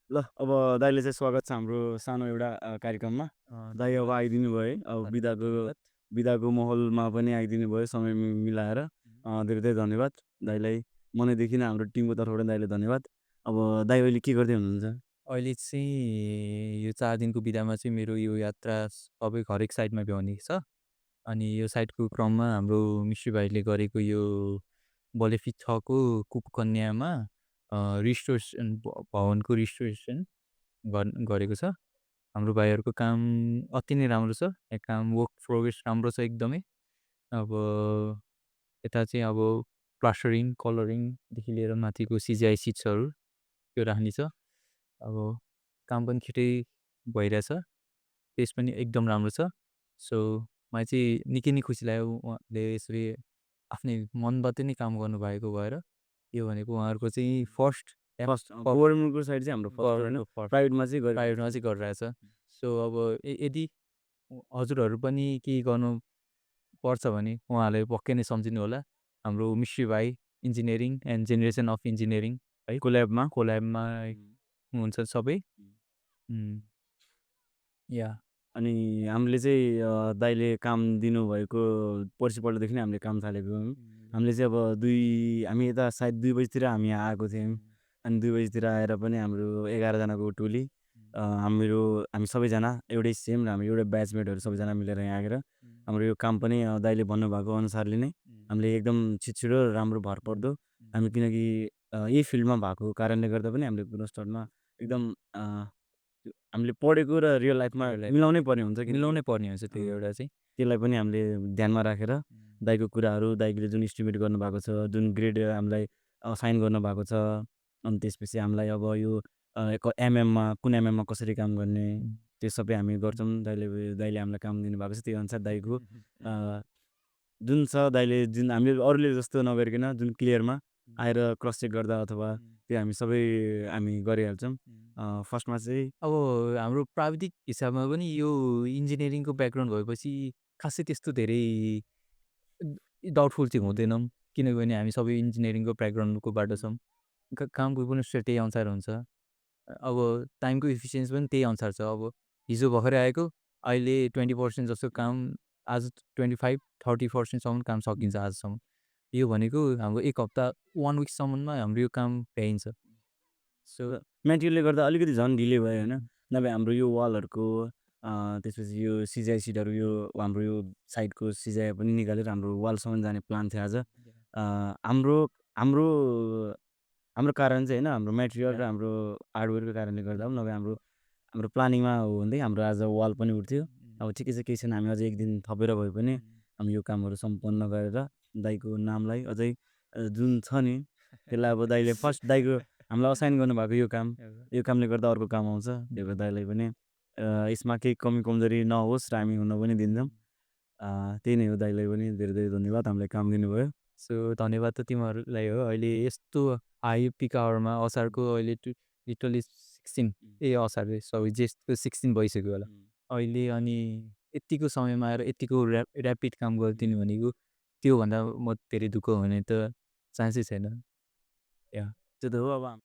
ल अब दाइले चाहिँ स्वागत छ हाम्रो सानो एउटा कार्यक्रममा। दाइ अब धन्यवाद, आइदिनु भयो है। अब धन्यवाद। बिदाको माहौलमा पनि आइदिनु भयो समय मिलाएर। धेरै धेरै धन्यवाद दाइलाई। मनैदेखि नै हाम्रो टिमको तर्फबाट दाइलाई धन्यवाद। अब दाइ अहिले के गर्दै हुनुहुन्छ? अहिले चाहिँ यो 4 दिनको बिदामा चाहिँ मेरो यो यात्रा सबै हरेक साइडमा भ्याउने छ। अनि यो साइडको क्रममा हाम्रो मिश्री भाइले गरेको यो बलेफी 6 को कुपकन्यामा रिस्टोरेसन भवनको रिस्टोरेसन गरेको छ। हाम्रो भाइहरूको काम अति नै राम्रो छ। यहाँ काम वर्क प्रोग्रेस राम्रो छ एकदमै। अब यता चाहिँ अब प्लास्टरिङ, कलरिङदेखि लिएर माथिको सिजिआई सिट्सहरू त्यो राख्ने छ। अब काम पनि छिटै भइरहेछ। पेस पनि एकदम राम्रो छ। सो मलाई चाहिँ निकै नै खुसी लाग्यो उहाँले यसरी आफ्नै मनबाट नै काम गर्नुभएको भएर। यो भनेको उहाँहरूको चाहिँ फर्स्ट एप फर्स्ट गभर्नमेन्टको साइड चाहिँ हाम्रो फर्स्ट हो होइन? गभर्नमेन्टको फर्स्ट प्राइभेटमा चाहिँ प्राइभेटमा गरिरहेको चाहिँ छ। गरिरहेछ। सो अब यदि हजुरहरू पनि केही गर्नु पर्छ भने उहाँहरूले पक्कै नै सम्झिनु होला। हाम्रो मिश्री भाइ engineering and generation of engineering है कोल्याबमा। कोल्याबमा हुनुहुन्छ सबै। उम्, उम्, या अनि हामीले चाहिँ दाइले काम दिनुभएको पर्सिपल्टदेखि नै हामीले काम थालेको हौँ। हामीले चाहिँ अब हामी यता सायद 2 बजीतिर हामी यहाँ आएको थियौँ। अनि 2 बजीतिर आएर पनि हाम्रो 11 जनाको टोली हामी सबैजना एउटै सेम हाम्रो एउटै ब्याचमेटहरू सबैजना मिलेर यहाँ आएर हाम्रो यो काम पनि दाइले भन्नुभएको अनुसारले नै हामीले एकदम छिटो र राम्रो भरपर्दो किनकि यही फिल्डमा भएको कारणले गर्दा पनि हामीले गुणस्तरमा एकदम अ, त्यो हामीले पढेको र रियल लाइफमा रियल लाइफ मिलाउनै पर्ने हुन्छ किनकि मिलाउनै पर्ने हुन्छ त्यो एउटा चाहिँ। त्यसलाई पनि हामीले ध्यानमा राखेर दाइको कुराहरू दाइले जुन इस्टिमेट गर्नुभएको छ, जुन ग्रेड हामीलाई साइन गर्नुभएको छ, अनि त्यसपछि हामीलाई अब यो एमएममा कुन एमएममा कसरी काम गर्ने त्यो सबै हामी गर्छौँ। दाइले हामीलाई काम दिनुभएको छ, त्यही अनुसार दाइको अ, जुन छ दाइले जुन हामीले अरूले जस्तो नगरिकन जुन क्लियरमा आएर क्रस चेक गर्दा अथवा त्यो हामी गरिहाल्छौँ। फर्स्टमा चाहिँ अब हाम्रो प्राविधिक हिसाबमा पनि यो इन्जिनियरिङको ब्याकग्राउन्ड भएपछि खासै त्यस्तो धेरै डाउटफुल चाहिँ हुँदैनौँ। किनभने हामी सबै इन्जिनियरिङको ब्याकग्राउन्डकोबाट छौँ। कामको पनि त्यही अनुसार हुन्छ। अब टाइमको इफिसियन्सी पनि त्यही अनुसार छ। अब हिजो भर्खरै आएको, अहिले 20% जस्तो काम आज 25-30% सम्म काम सकिन्छ आजसम्म। यो भनेको हाम्रो 1 हप्ता 1 विकसम्ममा हाम्रो यो काम भ्याइन्छ। सो मेटेरियलले गर्दा अलिकति झन् ढिले भयो होइन? नभए हाम्रो यो वालहरूको त्यसपछि यो सिजाइ सिटहरू यो हाम्रो यो साइडको सिजाइ पनि निकालेर हाम्रो वालसम्म जाने प्लान थियो आज। हाम्रो हाम्रो हाम्रो कारण चाहिँ होइन हाम्रो मेटेरियल र हाम्रो हार्डवेयरको कारणले गर्दा हो नभए हाम्रो हाम्रो प्लानिङमा हो भने हाम्रो आज वाल पनि उठ्थ्यो। अब ठिकै छ केही छैन हामी अझै 1 दिन थपेर भए पनि हामी यो कामहरू सम्पन्न गरेर दाइको नामलाई अझै जुन छ नि त्यसलाई अब दाइले फर्स्ट दाइको हामीलाई असाइन गर्नुभएको यो कामले गर्दा अर्को काम आउँछ। त्यही भएर दाइलाई पनि यसमा केही कमी कमजोरी नहोस् र हामी हुन पनि दिन्छौँ। त्यही नै हो दाइलाई पनि धेरै धेरै धन्यवाद हामीलाई काम दिनुभयो। सो धन्यवाद त तिमीहरूलाई हो। अहिले यस्तो हाई पिक आवरमा असारको अहिले लिटरली 16 असार सरी जेठको 16 भइसक्यो होला। अहिले अनि यत्तिको समयमा आएर यत्तिको ऱ्यापिड काम गरिदिनु भनेको त्योभन्दा म धेरै दुःख हुने त चान्सै छैन। या त्यो त हो अब